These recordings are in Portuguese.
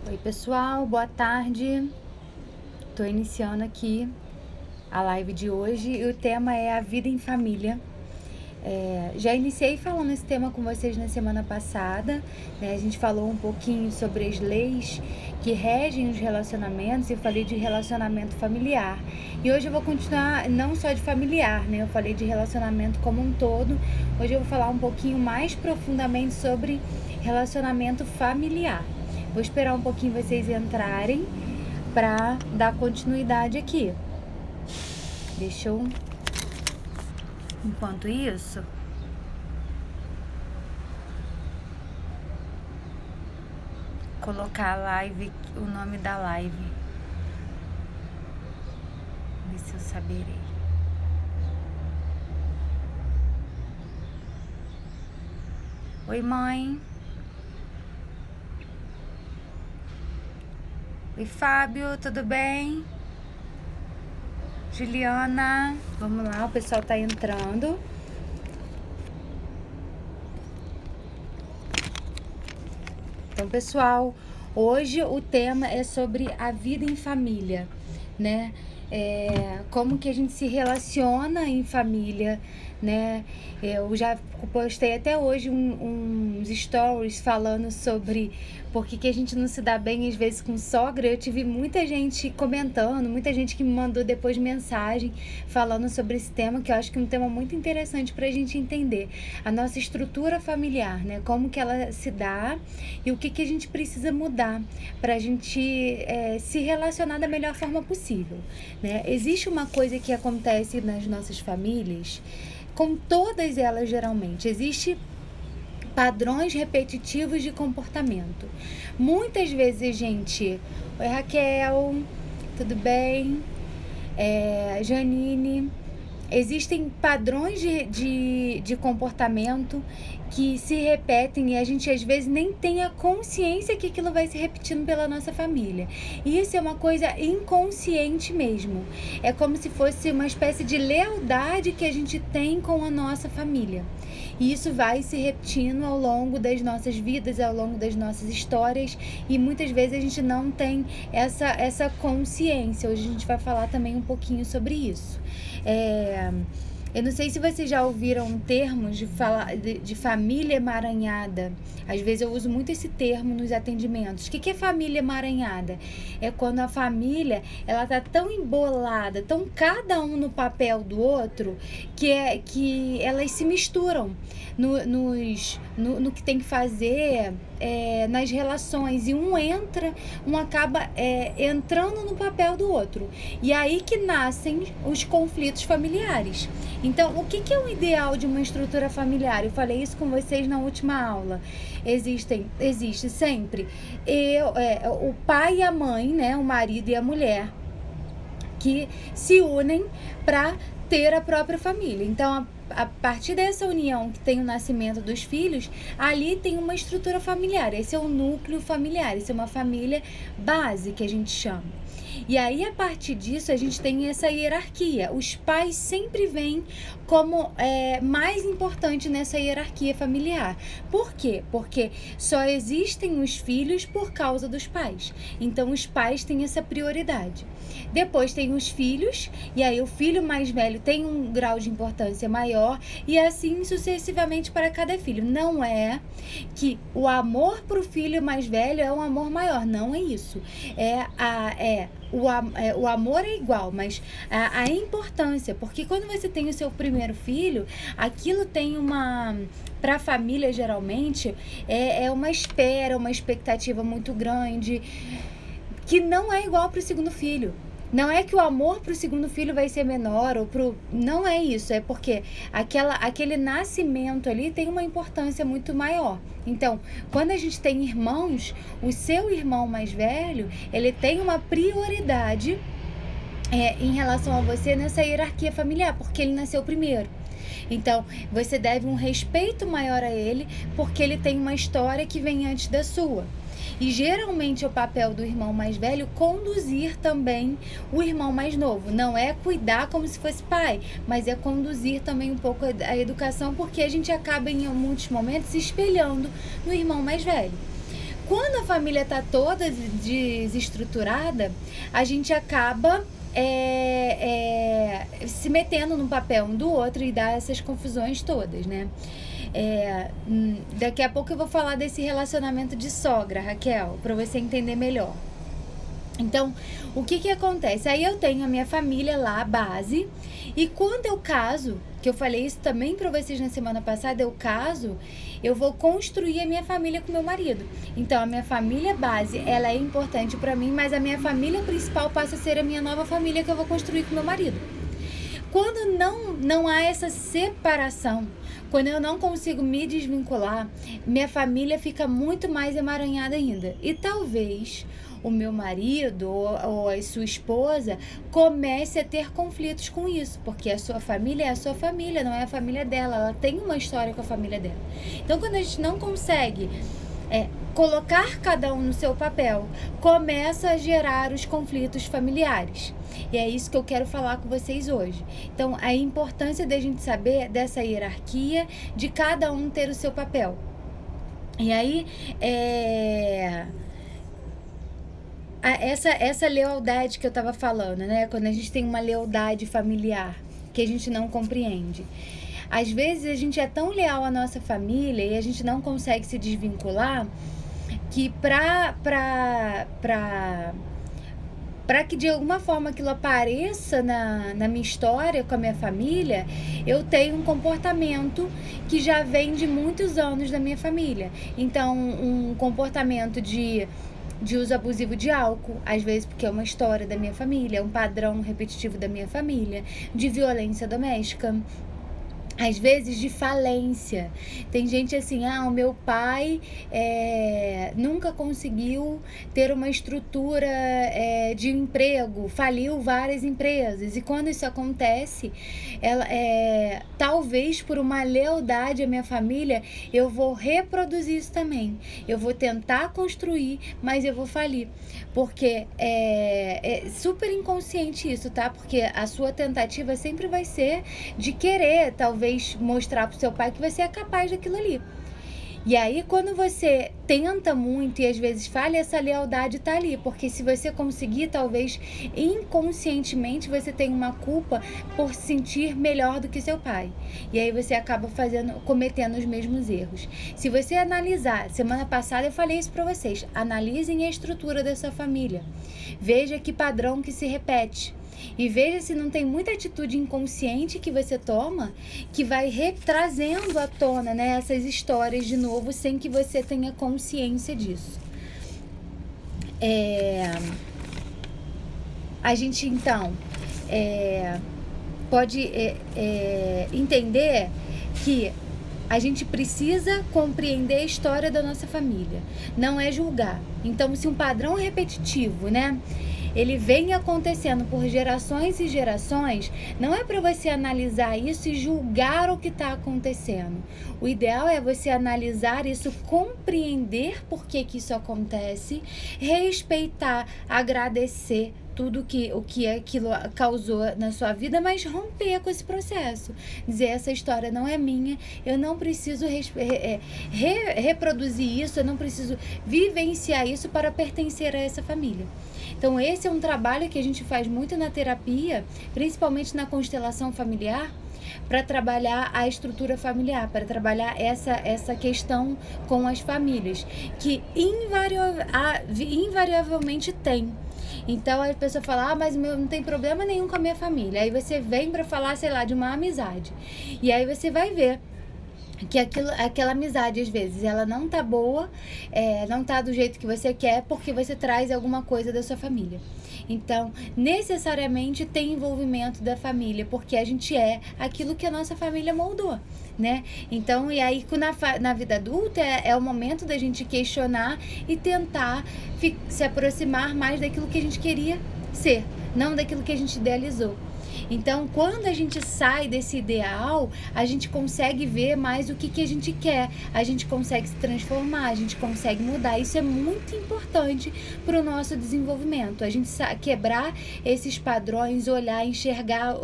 Oi pessoal, boa tarde. Tô iniciando aqui a live de hoje e o tema é a vida em família. Já iniciei falando esse tema com vocês na semana passada, né? A gente falou um pouquinho sobre as leis que regem os relacionamentos e eu falei de relacionamento familiar. E hoje eu vou continuar não só de familiar, né? Eu falei de relacionamento como um todo. Hoje eu vou falar um pouquinho mais profundamente sobre relacionamento familiar. Vou esperar um pouquinho vocês entrarem para dar continuidade aqui. Deixa eu... Enquanto isso, colocar a live, o nome da live. Ver se eu saberei. Oi, mãe. Oi, Fábio, tudo bem? Juliana, vamos lá, o pessoal tá entrando. Então, pessoal, hoje o tema é sobre a vida em família, né? Como que a gente se relaciona em família, né? Eu já postei até hoje uns stories falando sobre por que a gente não se dá bem às vezes com sogra. Eu tive muita gente comentando, muita gente que me mandou depois mensagem falando sobre esse tema, que eu acho que é um tema muito interessante pra gente entender a nossa estrutura familiar, né? Como que ela se dá e o que a gente precisa mudar pra gente se relacionar da melhor forma possível, né? Existe uma coisa que acontece nas nossas famílias, com todas elas geralmente, existe padrões repetitivos de comportamento. Muitas vezes, gente... Oi, Raquel, tudo bem? Janine... Existem padrões de comportamento que se repetem e a gente às vezes nem tem a consciência que aquilo vai se repetindo pela nossa família. E isso é uma coisa inconsciente mesmo. É como se fosse uma espécie de lealdade que a gente tem com a nossa família. E isso vai se repetindo ao longo das nossas vidas, ao longo das nossas histórias, e muitas vezes a gente não tem essa consciência. Hoje a gente vai falar também um pouquinho sobre isso. Eu não sei se vocês já ouviram termos de família emaranhada. Às vezes eu uso muito esse termo nos atendimentos. O que é família emaranhada? É quando a família ela tá tão embolada, tão cada um no papel do outro, que elas se misturam no que tem que fazer, nas relações, e um acaba entrando no papel do outro. E aí que nascem os conflitos familiares. Então, o que é o ideal de uma estrutura familiar? Eu falei isso com vocês na última aula. Existe sempre o pai e a mãe, né, o marido e a mulher, que se unem para ter a própria família. Então, a partir dessa união que tem o nascimento dos filhos, ali tem uma estrutura familiar. Esse é o núcleo familiar, esse é uma família base que a gente chama. E aí, a partir disso, a gente tem essa hierarquia. Os pais sempre vêm como mais importante nessa hierarquia familiar. Por quê? Porque só existem os filhos por causa dos pais. Então, os pais têm essa prioridade. Depois tem os filhos, e aí o filho mais velho tem um grau de importância maior, e assim sucessivamente para cada filho. Não é que o amor para o filho mais velho é um amor maior, não é isso. O amor é igual, mas a importância, porque quando você tem o seu primeiro filho, aquilo tem para a família geralmente, é uma espera, uma expectativa muito grande, que não é igual para o segundo filho. Não é que o amor pro segundo filho vai ser menor, não é isso, é porque aquele nascimento ali tem uma importância muito maior. Então, quando a gente tem irmãos, o seu irmão mais velho, ele tem uma prioridade em relação a você nessa hierarquia familiar, porque ele nasceu primeiro. Então, você deve um respeito maior a ele, porque ele tem uma história que vem antes da sua. E geralmente é o papel do irmão mais velho conduzir também o irmão mais novo. Não é cuidar como se fosse pai, mas é conduzir também um pouco a educação, porque a gente acaba em muitos momentos se espelhando no irmão mais velho. Quando a família tá toda desestruturada, a gente acaba se metendo no papel um do outro e dá essas confusões todas, né? Daqui a pouco eu vou falar desse relacionamento de sogra, Raquel, para você entender melhor. Então, o que acontece? Aí eu tenho a minha família lá, a base, e quando eu caso, que eu falei isso também para vocês na semana passada, eu vou construir a minha família com meu marido. Então, a minha família base, ela é importante para mim, mas a minha família principal passa a ser a minha nova família que eu vou construir com meu marido. Quando não há essa separação, quando eu não consigo me desvincular, minha família fica muito mais emaranhada ainda. E talvez o meu marido ou a sua esposa comece a ter conflitos com isso, porque a sua família é a sua família, não é a família dela, ela tem uma história com a família dela. Então, quando a gente não consegue colocar cada um no seu papel, começa a gerar os conflitos familiares. E é isso que eu quero falar com vocês hoje. Então, a importância da gente saber dessa hierarquia, de cada um ter o seu papel. E aí, essa lealdade que eu tava falando, né? Quando a gente tem uma lealdade familiar que a gente não compreende. Às vezes a gente é tão leal à nossa família e a gente não consegue se desvincular que pra que de alguma forma aquilo apareça na minha história com a minha família, eu tenho um comportamento que já vem de muitos anos da minha família. Então, um comportamento de uso abusivo de álcool, às vezes porque é uma história da minha família, é um padrão repetitivo da minha família, de violência doméstica, às vezes de falência. Tem gente assim, o meu pai nunca conseguiu ter uma estrutura de emprego, faliu várias empresas. E quando isso acontece, talvez por uma lealdade à minha família, eu vou reproduzir isso também. Eu vou tentar construir, mas eu vou falir. Porque é super inconsciente isso, tá? Porque a sua tentativa sempre vai ser de querer, talvez, mostrar pro seu pai que você é capaz daquilo ali. E aí, quando você tenta muito e às vezes falha, essa lealdade tá ali. Porque se você conseguir, talvez inconscientemente você tenha uma culpa por se sentir melhor do que seu pai. E aí você acaba cometendo os mesmos erros. Se você analisar, semana passada eu falei isso pra vocês, analisem a estrutura da sua família. Veja que padrão que se repete. E veja se não tem muita atitude inconsciente que você toma que vai trazendo à tona, né, essas histórias de novo sem que você tenha consciência disso. A gente então pode entender que a gente precisa compreender a história da nossa família, não é julgar. Então, se um padrão repetitivo, né, ele vem acontecendo por gerações e gerações, não é para você analisar isso e julgar o que está acontecendo. O ideal é você analisar isso, compreender por que isso acontece, respeitar, agradecer tudo o que aquilo causou na sua vida, mas romper com esse processo. Dizer, essa história não é minha, eu não preciso reproduzir isso, eu não preciso vivenciar isso para pertencer a essa família. Então, esse é um trabalho que a gente faz muito na terapia, principalmente na constelação familiar, para trabalhar a estrutura familiar, para trabalhar essa questão com as famílias, que invariavelmente tem. Então a pessoa fala, mas não tem problema nenhum com a minha família. Aí você vem para falar, sei lá, de uma amizade. E aí você vai ver que aquela amizade, às vezes, ela não tá boa, não tá do jeito que você quer, porque você traz alguma coisa da sua família. Então, necessariamente tem envolvimento da família, porque a gente é aquilo que a nossa família moldou, né? Então, e aí na vida adulta é o momento da gente questionar e tentar se aproximar mais daquilo que a gente queria ser, não daquilo que a gente idealizou. Então, quando a gente sai desse ideal, a gente consegue ver mais o que a gente quer, a gente consegue se transformar, a gente consegue mudar. Isso é muito importante para o nosso desenvolvimento. A gente quebrar esses padrões, olhar, enxergar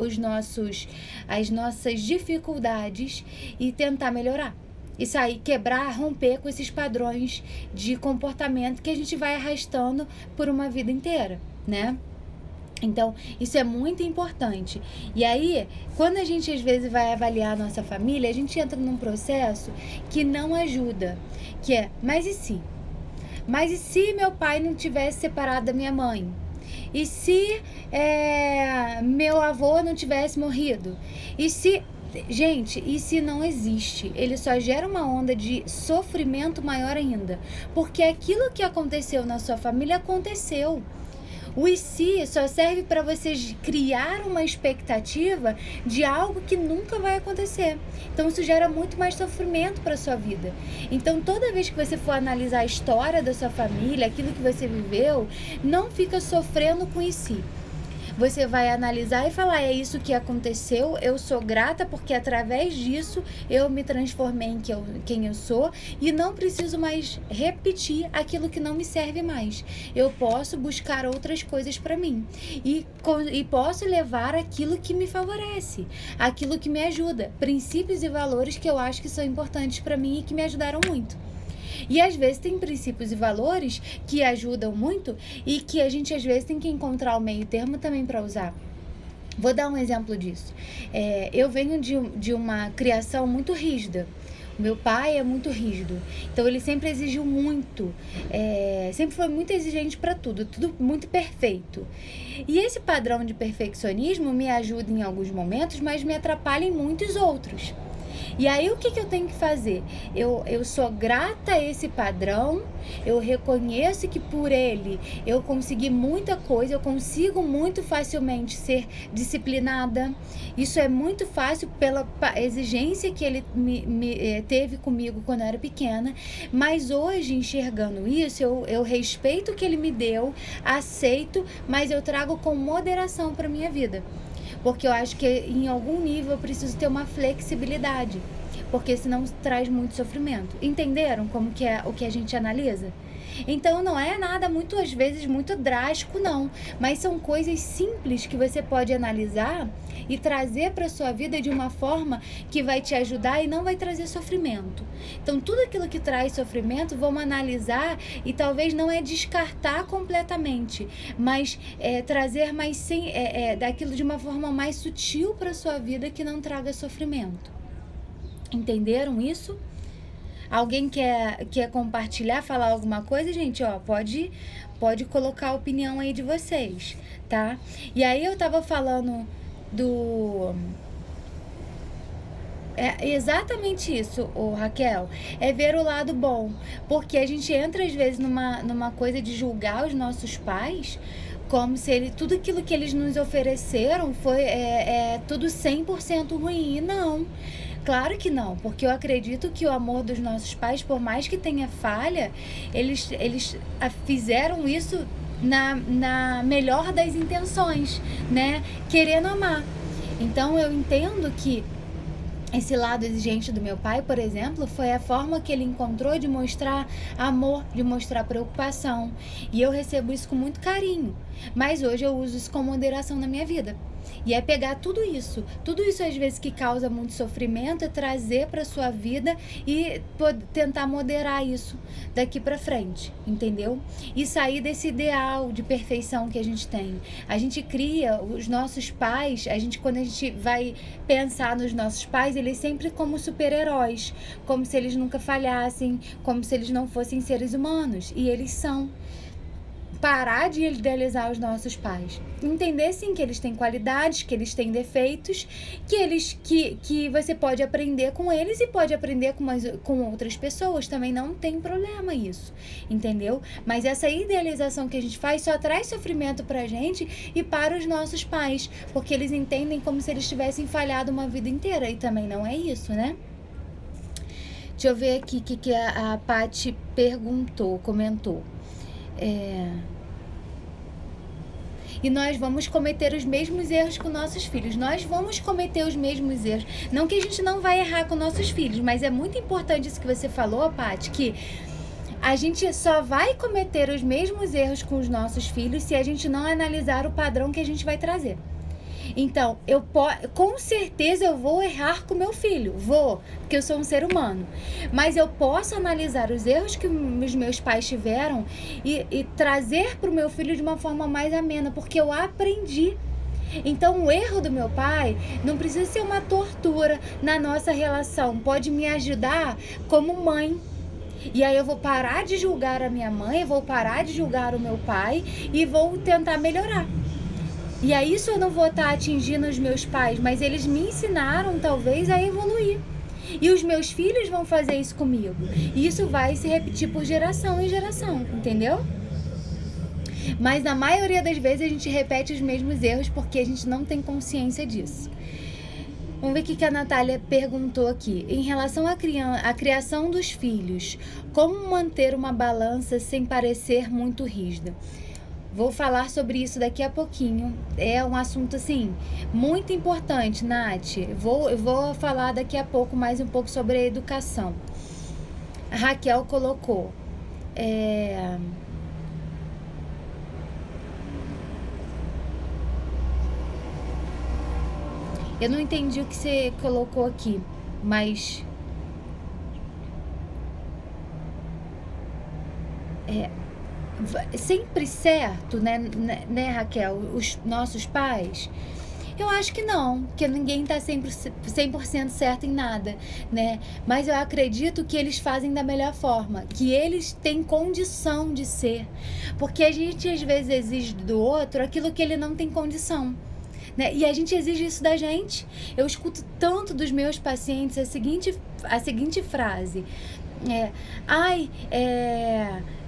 as nossas dificuldades e tentar melhorar. e sair, quebrar, romper com esses padrões de comportamento que a gente vai arrastando por uma vida inteira, né? Então, isso é muito importante. E aí, quando a gente às vezes vai avaliar a nossa família, a gente entra num processo que não ajuda, que é, mas e se? Mas e se meu pai não tivesse separado da minha mãe? E se meu avô não tivesse morrido? E se... Gente, e se não existe? Ele só gera uma onda de sofrimento maior ainda. Porque aquilo que aconteceu na sua família aconteceu. O e se só serve para você criar uma expectativa de algo que nunca vai acontecer. Então isso gera muito mais sofrimento para sua vida. Então toda vez que você for analisar a história da sua família, aquilo que você viveu, não fica sofrendo com e se. Você vai analisar e falar, é isso que aconteceu, eu sou grata porque através disso eu me transformei em quem eu sou e não preciso mais repetir aquilo que não me serve mais. Eu posso buscar outras coisas para mim e posso levar aquilo que me favorece, aquilo que me ajuda, princípios e valores que eu acho que são importantes para mim e que me ajudaram muito. E às vezes tem princípios e valores que ajudam muito e que a gente às vezes tem que encontrar o meio termo também para usar. Vou dar um exemplo disso. Eu venho de uma criação muito rígida. O meu pai é muito rígido, então ele sempre exigiu muito, sempre foi muito exigente para tudo muito perfeito. E esse padrão de perfeccionismo me ajuda em alguns momentos, mas me atrapalha em muitos outros. E aí o que eu tenho que fazer? Eu sou grata a esse padrão, eu reconheço que por ele eu consegui muita coisa, eu consigo muito facilmente ser disciplinada. Isso é muito fácil pela exigência que ele teve comigo quando eu era pequena, mas hoje enxergando isso, eu respeito o que ele me deu, aceito, mas eu trago com moderação para minha vida. Porque eu acho que em algum nível eu preciso ter uma flexibilidade, porque senão traz muito sofrimento. Entenderam como que é o que a gente analisa? Então não é nada muito, às vezes, muito drástico, não. Mas são coisas simples que você pode analisar e trazer para sua vida de uma forma que vai te ajudar e não vai trazer sofrimento. Então tudo aquilo que traz sofrimento, vamos analisar e talvez não é descartar completamente, mas trazer mais daquilo de uma forma mais sutil para sua vida que não traga sofrimento. Entenderam isso? Alguém quer compartilhar, falar alguma coisa, gente? Pode colocar a opinião aí de vocês, tá? E aí eu tava falando é exatamente isso, Raquel, é ver o lado bom, porque a gente entra às vezes numa coisa de julgar os nossos pais, como se tudo aquilo que eles nos ofereceram foi tudo 100% ruim, e não. Claro que não, porque eu acredito que o amor dos nossos pais, por mais que tenha falha, eles fizeram isso na melhor das intenções, né? Querendo amar. Então eu entendo que esse lado exigente do meu pai, por exemplo, foi a forma que ele encontrou de mostrar amor, de mostrar preocupação. E eu recebo isso com muito carinho. Mas hoje eu uso isso com moderação na minha vida. E é pegar tudo isso às vezes que causa muito sofrimento, é trazer para sua vida e tentar moderar isso daqui para frente, entendeu? E sair desse ideal de perfeição que a gente tem. A gente cria os nossos pais, quando a gente vai pensar nos nossos pais, eles sempre como super-heróis, como se eles nunca falhassem, como se eles não fossem seres humanos, e eles são. Parar de idealizar os nossos pais. Entender sim que eles têm qualidades, que eles têm defeitos, que você pode aprender com eles e pode aprender com outras pessoas. Também não tem problema isso, entendeu? Mas essa idealização que a gente faz só traz sofrimento pra gente e para os nossos pais, porque eles entendem como se eles tivessem falhado uma vida inteira, e também não é isso, né? Deixa eu ver aqui o que a Paty comentou. E nós vamos cometer os mesmos erros com nossos filhos. Nós vamos cometer os mesmos erros. Não que a gente não vai errar com nossos filhos, mas é muito importante isso que você falou, Paty, que a gente só vai cometer os mesmos erros com os nossos filhos se a gente não analisar o padrão que a gente vai trazer. Então, com certeza eu vou errar com meu filho, porque eu sou um ser humano. Mas eu posso analisar os erros que os meus pais tiveram e trazer para o meu filho de uma forma mais amena, porque eu aprendi. Então, o erro do meu pai não precisa ser uma tortura na nossa relação, pode me ajudar como mãe. E aí eu vou parar de julgar a minha mãe, eu vou parar de julgar o meu pai e vou tentar melhorar. E aí isso eu não vou estar atingindo os meus pais, mas eles me ensinaram talvez a evoluir. E os meus filhos vão fazer isso comigo. E isso vai se repetir por geração em geração, entendeu? Mas na maioria das vezes a gente repete os mesmos erros porque a gente não tem consciência disso. Vamos ver o que a Natália perguntou aqui. Em relação à criação dos filhos, como manter uma balança sem parecer muito rígida? Vou falar sobre isso daqui a pouquinho. É um assunto, assim, muito importante, Nath. Eu vou falar daqui a pouco mais um pouco sobre a educação. A Raquel colocou... Eu não entendi o que você colocou aqui, mas... sempre certo, né, Raquel? Os nossos pais... Eu acho que não, que ninguém tá 100% certo em nada, né? Mas eu acredito que eles fazem da melhor forma, que eles têm condição de ser. Porque a gente às vezes exige do outro aquilo que ele não tem condição. Né? E a gente exige isso da gente. Eu escuto tanto dos meus pacientes a seguinte frase: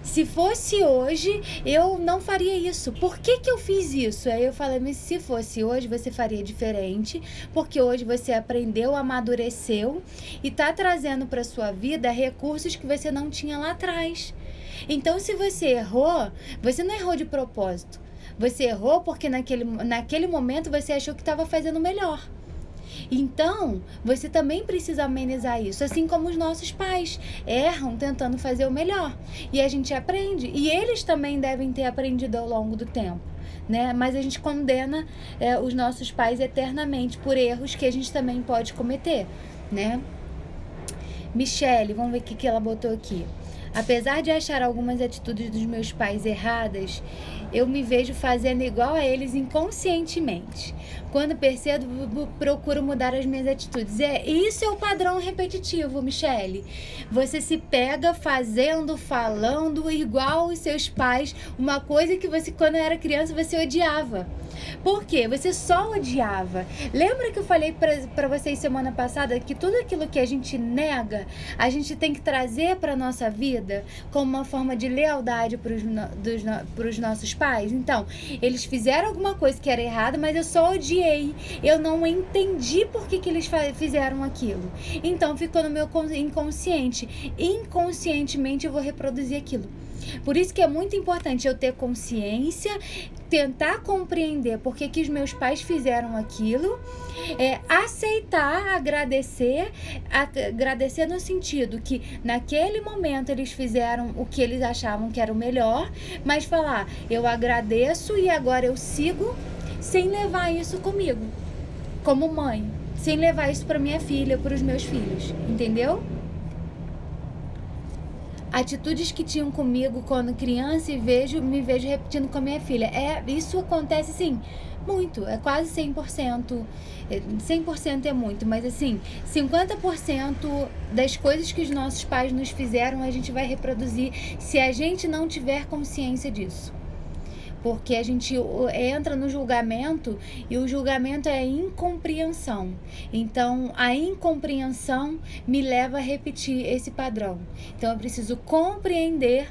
se fosse hoje, eu não faria isso. Por que eu fiz isso? Aí eu falei, mas se fosse hoje, você faria diferente, porque hoje você aprendeu, amadureceu e tá trazendo para sua vida recursos que você não tinha lá atrás. Então, se você errou, você não errou de propósito. Você errou porque naquele momento você achou que estava fazendo melhor. Então, você também precisa amenizar isso, assim como os nossos pais erram tentando fazer o melhor. E a gente aprende, e eles também devem ter aprendido ao longo do tempo, né? Mas a gente condena os nossos pais eternamente por erros que a gente também pode cometer, né? Michele, vamos ver o que ela botou aqui. Apesar de achar algumas atitudes dos meus pais erradas, eu me vejo fazendo igual a eles inconscientemente. Quando percebo, procuro mudar as minhas atitudes. Isso é o padrão repetitivo, Michele. Você se pega fazendo, falando igual os seus pais, uma coisa que você, quando era criança, você odiava. Por quê? Você só odiava. Lembra que eu falei pra vocês semana passada que tudo aquilo que a gente nega, a gente tem que trazer pra nossa vida como uma forma de lealdade pros nossos pais? Então, eles fizeram alguma coisa que era errada, mas eu só odiei. Eu não entendi por que eles fizeram aquilo. Então, ficou no meu inconsciente. Inconscientemente, eu vou reproduzir aquilo. Por isso que é muito importante eu ter consciência, tentar compreender por que os meus pais fizeram aquilo, aceitar, agradecer no sentido que naquele momento eles fizeram o que eles achavam que era o melhor, mas falar, eu agradeço e agora eu sigo sem levar isso comigo, como mãe, sem levar isso para minha filha, para os meus filhos, entendeu? Atitudes que tinham comigo quando criança e me vejo repetindo com a minha filha. Isso acontece, sim, muito. É quase 100%. 100% é muito, mas assim, 50% das coisas que os nossos pais nos fizeram, a gente vai reproduzir se a gente não tiver consciência disso. Porque a gente entra no julgamento e o julgamento é a incompreensão. Então, a incompreensão me leva a repetir esse padrão. Então, eu preciso compreender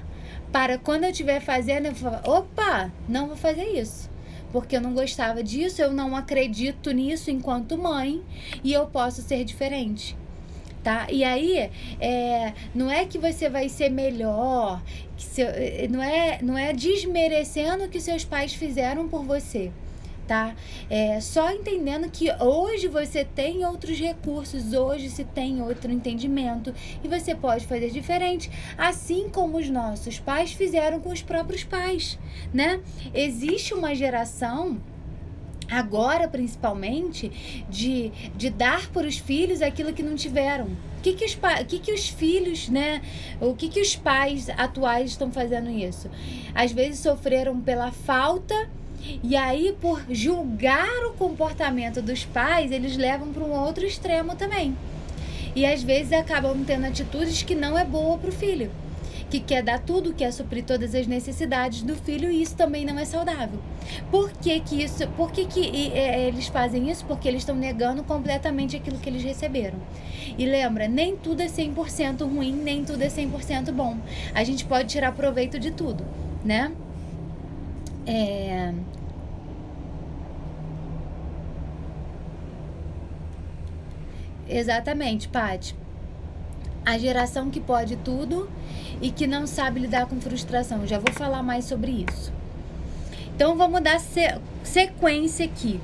para quando eu estiver fazendo, eu falar, opa, não vou fazer isso. Porque eu não gostava disso, eu não acredito nisso enquanto mãe e eu posso ser diferente. Tá? E aí, não é que você vai ser melhor, não é desmerecendo o que seus pais fizeram por você, tá? Só entendendo que hoje você tem outros recursos, hoje se tem outro entendimento e você pode fazer diferente, assim como os nossos pais fizeram com os próprios pais, né? Existe uma geração agora principalmente, de dar para os filhos aquilo que não tiveram. O que os filhos, né? O que os pais atuais estão fazendo isso? Às vezes sofreram pela falta, e aí por julgar o comportamento dos pais, eles levam para um outro extremo também. E às vezes acabam tendo atitudes que não é boa para o filho, que quer dar tudo, quer suprir todas as necessidades do filho, e isso também não é saudável. Por que eles fazem isso? Porque eles estão negando completamente aquilo que eles receberam. E lembra, nem tudo é 100% ruim, nem tudo é 100% bom. A gente pode tirar proveito de tudo, né? Exatamente, Paty. A geração que pode tudo e que não sabe lidar com frustração. Já vou falar mais sobre isso. Então vamos dar sequência aqui.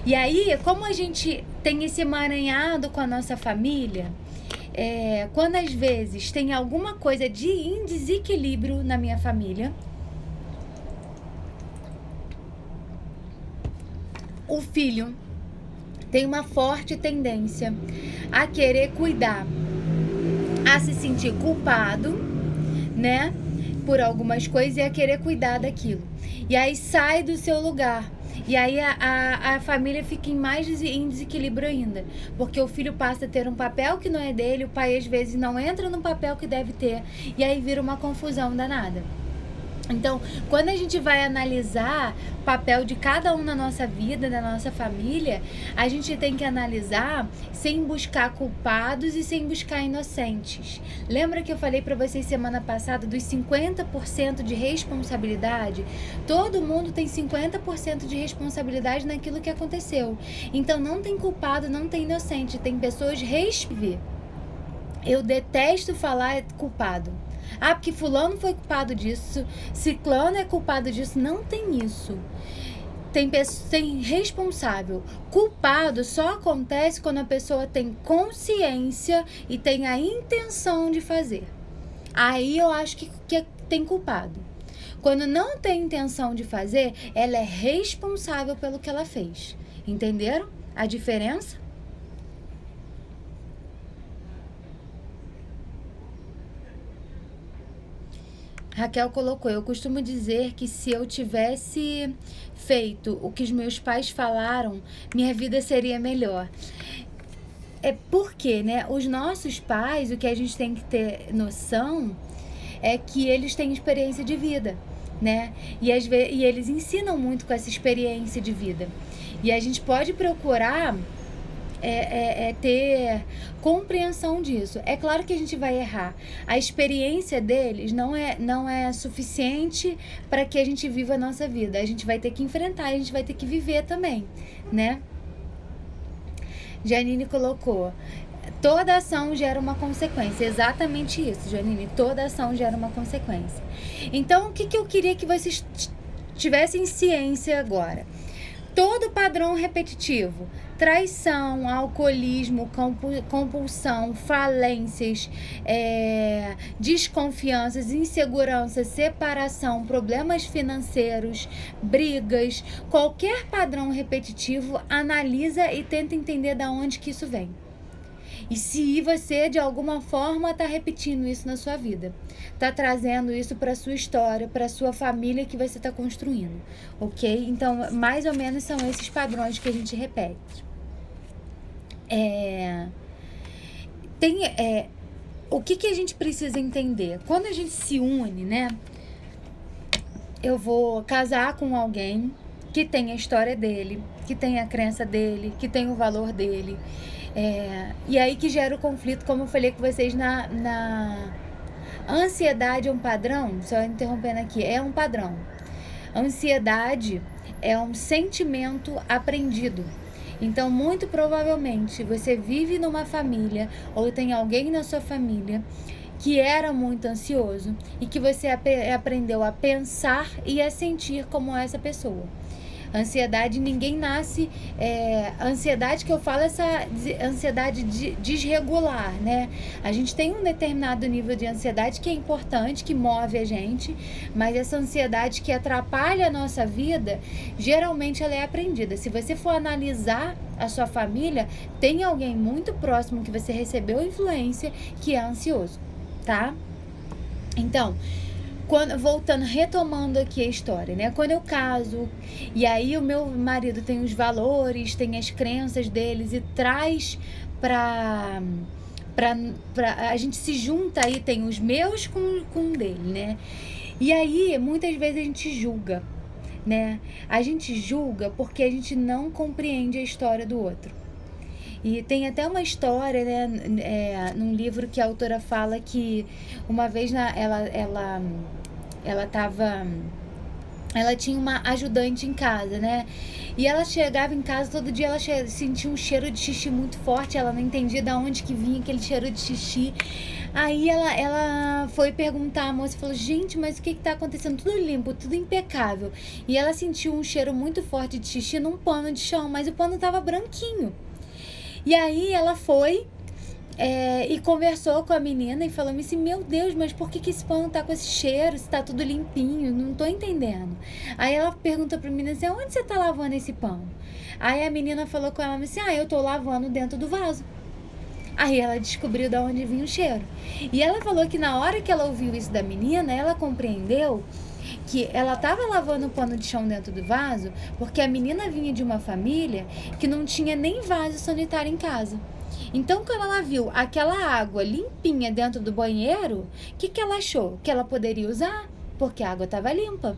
E aí, como a gente tem esse emaranhado com a nossa família, quando às vezes tem alguma coisa de desequilíbrio na minha família, o filho tem uma forte tendência a querer cuidar, a se sentir culpado, né, por algumas coisas, e a querer cuidar daquilo. E aí sai do seu lugar. E aí a família fica em desequilíbrio ainda. Porque o filho passa a ter um papel que não é dele, o pai às vezes não entra no papel que deve ter. E aí vira uma confusão danada. Então, quando a gente vai analisar o papel de cada um na nossa vida, na nossa família, a gente tem que analisar sem buscar culpados e sem buscar inocentes. Lembra que eu falei para vocês semana passada dos 50% de responsabilidade? Todo mundo tem 50% de responsabilidade naquilo que aconteceu. Então, não tem culpado, não tem inocente. Tem pessoas responsáveis. Eu detesto falar culpado. Ah, porque fulano foi culpado disso, ciclano é culpado disso. Não tem isso. Tem responsável. Culpado só acontece quando a pessoa tem consciência e tem a intenção de fazer. Aí eu acho que tem culpado. Quando não tem intenção de fazer, ela é responsável pelo que ela fez. Entenderam a diferença? Raquel colocou: eu costumo dizer que se eu tivesse feito o que os meus pais falaram, minha vida seria melhor. É porque, né, os nossos pais, o que a gente tem que ter noção é que eles têm experiência de vida, né? E eles ensinam muito com essa experiência de vida. E a gente pode procurar ter compreensão disso. É claro que a gente vai errar. A experiência deles não é suficiente para que a gente viva a nossa vida. A gente vai ter que enfrentar, a gente vai ter que viver também, né? Janine colocou: toda ação gera uma consequência. Exatamente isso, Janine. Toda ação gera uma consequência. Então, o que eu queria que vocês tivessem ciência agora? Todo padrão repetitivo, traição, alcoolismo, compulsão, falências, desconfianças, insegurança, separação, problemas financeiros, brigas, qualquer padrão repetitivo, analisa e tenta entender de onde que isso vem. E se você, de alguma forma, está repetindo isso na sua vida, está trazendo isso para a sua história, para a sua família que você está construindo, ok? Então, mais ou menos são esses padrões que a gente repete. O que a gente precisa entender? Quando a gente se une, né? Eu vou casar com alguém que tem a história dele, que tem a crença dele, que tem o valor dele. E aí que gera o conflito, como eu falei com vocês na ansiedade é um padrão, só interrompendo aqui, é um padrão. Ansiedade é um sentimento aprendido. Então, muito provavelmente, você vive numa família ou tem alguém na sua família que era muito ansioso e que você aprendeu a pensar e a sentir como essa pessoa. Ansiedade, ninguém nasce... ansiedade que eu falo, essa ansiedade desregular, né? A gente tem um determinado nível de ansiedade que é importante, que move a gente, mas essa ansiedade que atrapalha a nossa vida, geralmente ela é aprendida. Se você for analisar a sua família, tem alguém muito próximo que você recebeu influência que é ansioso, tá? Então, retomando aqui a história, né? Quando eu caso, e aí o meu marido tem os valores, tem as crenças deles e traz pra a gente se junta aí, tem os meus com o dele, né? E aí, muitas vezes a gente julga, né? A gente julga porque a gente não compreende a história do outro. E tem até uma história, né, num livro que a autora fala que uma vez ela tinha uma ajudante em casa, né? E ela chegava em casa, todo dia ela sentia um cheiro de xixi muito forte, ela não entendia de onde que vinha aquele cheiro de xixi. Aí ela foi perguntar à moça e falou: gente, mas o que tá acontecendo? Tudo limpo, tudo impecável. E ela sentiu um cheiro muito forte de xixi num pano de chão, mas o pano tava branquinho. E aí ela foi e conversou com a menina e falou assim: meu Deus, mas por que esse pano tá com esse cheiro? Se tá tudo limpinho, não tô entendendo. Aí ela pergunta pra menina assim: onde você tá lavando esse pano? Aí a menina falou com ela assim: eu tô lavando dentro do vaso. Aí ela descobriu de onde vinha o cheiro. E ela falou que na hora que ela ouviu isso da menina, ela compreendeu que ela estava lavando o pano de chão dentro do vaso porque a menina vinha de uma família que não tinha nem vaso sanitário em casa. Então, quando ela viu aquela água limpinha dentro do banheiro, o que ela achou? Que ela poderia usar, porque a água estava limpa.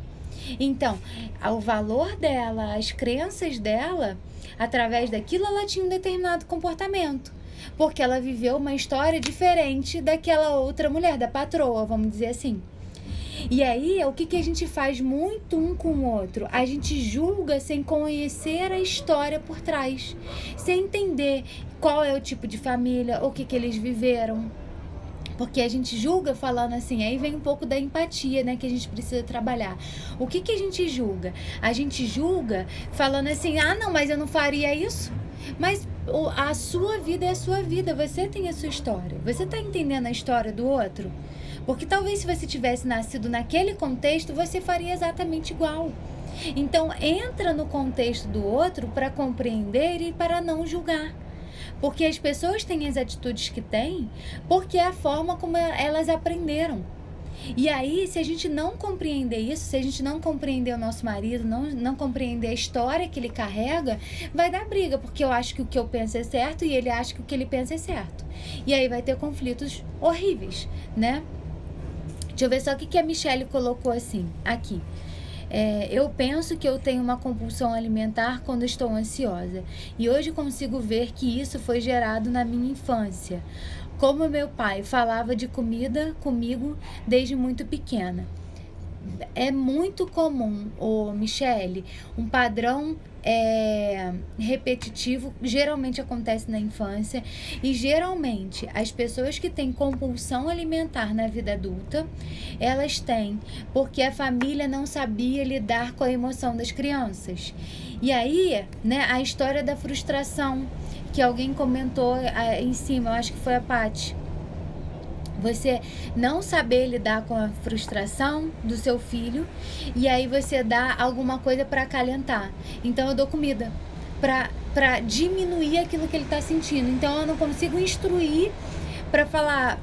Então, o valor dela, as crenças dela, através daquilo, ela tinha um determinado comportamento. Porque ela viveu uma história diferente daquela outra mulher, da patroa, vamos dizer assim. E aí, o que a gente faz muito um com o outro? A gente julga sem conhecer a história por trás, sem entender qual é o tipo de família, o que eles viveram. Porque a gente julga falando assim, aí vem um pouco da empatia, né, que a gente precisa trabalhar. O que a gente julga? A gente julga falando assim: não, mas eu não faria isso. Mas a sua vida é a sua vida, você tem a sua história. Você tá entendendo a história do outro? Porque talvez se você tivesse nascido naquele contexto, você faria exatamente igual. Então, entra no contexto do outro para compreender e para não julgar. Porque as pessoas têm as atitudes que têm, porque é a forma como elas aprenderam. E aí, se a gente não compreender isso, se a gente não compreender o nosso marido, não compreender a história que ele carrega, vai dar briga, porque eu acho que o que eu penso é certo e ele acha que o que ele pensa é certo. E aí vai ter conflitos horríveis, né? Deixa eu ver só o que a Michelle colocou assim, aqui. Eu penso que eu tenho uma compulsão alimentar quando estou ansiosa. E hoje consigo ver que isso foi gerado na minha infância. Como meu pai falava de comida comigo desde muito pequena. É muito comum, Michele, um padrão repetitivo, geralmente acontece na infância, e geralmente as pessoas que têm compulsão alimentar na vida adulta, elas têm porque a família não sabia lidar com a emoção das crianças. E aí, né, a história da frustração, que alguém comentou em cima, eu acho que foi a Paty. Você não saber lidar com a frustração do seu filho e aí você dá alguma coisa para acalentar. Então eu dou comida para diminuir aquilo que ele está sentindo. Então eu não consigo instruir para falar,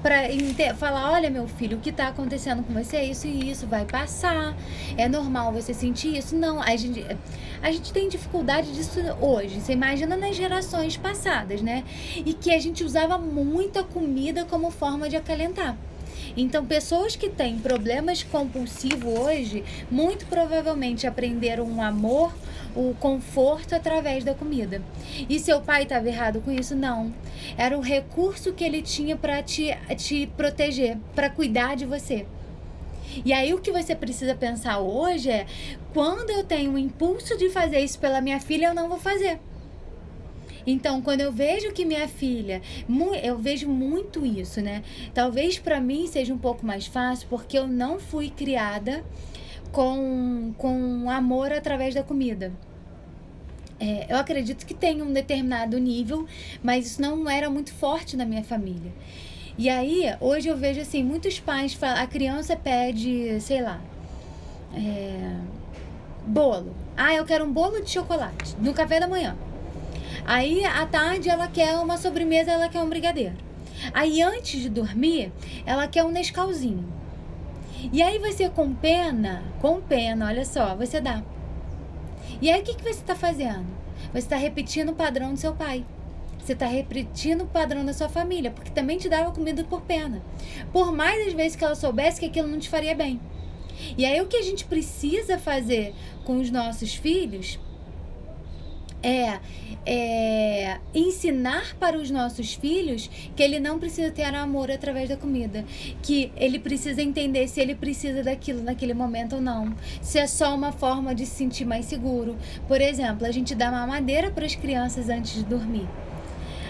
olha meu filho, o que está acontecendo com você é isso e isso, vai passar, é normal você sentir isso. Não, a gente tem dificuldade disso hoje, você imagina nas gerações passadas, né? E que a gente usava muito a comida como forma de acalentar. Então, pessoas que têm problemas compulsivos hoje, muito provavelmente aprenderam um amor, o conforto através da comida. E seu pai estava errado com isso? Não. Era o recurso que ele tinha para te proteger, para cuidar de você. E aí o que você precisa pensar hoje é: quando eu tenho o impulso de fazer isso pela minha filha, eu não vou fazer. Então, quando eu vejo que minha filha, eu vejo muito isso, né? Talvez para mim seja um pouco mais fácil, porque eu não fui criada com amor através da comida. Eu acredito que tem um determinado nível, mas isso não era muito forte na minha família. E aí, hoje eu vejo assim, muitos pais, a criança pede, sei lá, bolo. Ah, eu quero um bolo de chocolate no café da manhã. Aí, à tarde, ela quer uma sobremesa, ela quer um brigadeiro. Aí, antes de dormir, ela quer um Nescauzinho. E aí, você com pena, olha só, você dá. E aí, o que você está fazendo? Você está repetindo o padrão do seu pai. Você está repetindo o padrão da sua família, porque também te dava comida por pena. Por mais às vezes que ela soubesse que aquilo não te faria bem. E aí, o que a gente precisa fazer com os nossos filhos é ensinar para os nossos filhos que ele não precisa ter amor através da comida, que ele precisa entender se ele precisa daquilo naquele momento ou não, se é só uma forma de se sentir mais seguro. Por exemplo, a gente dá mamadeira para as crianças antes de dormir.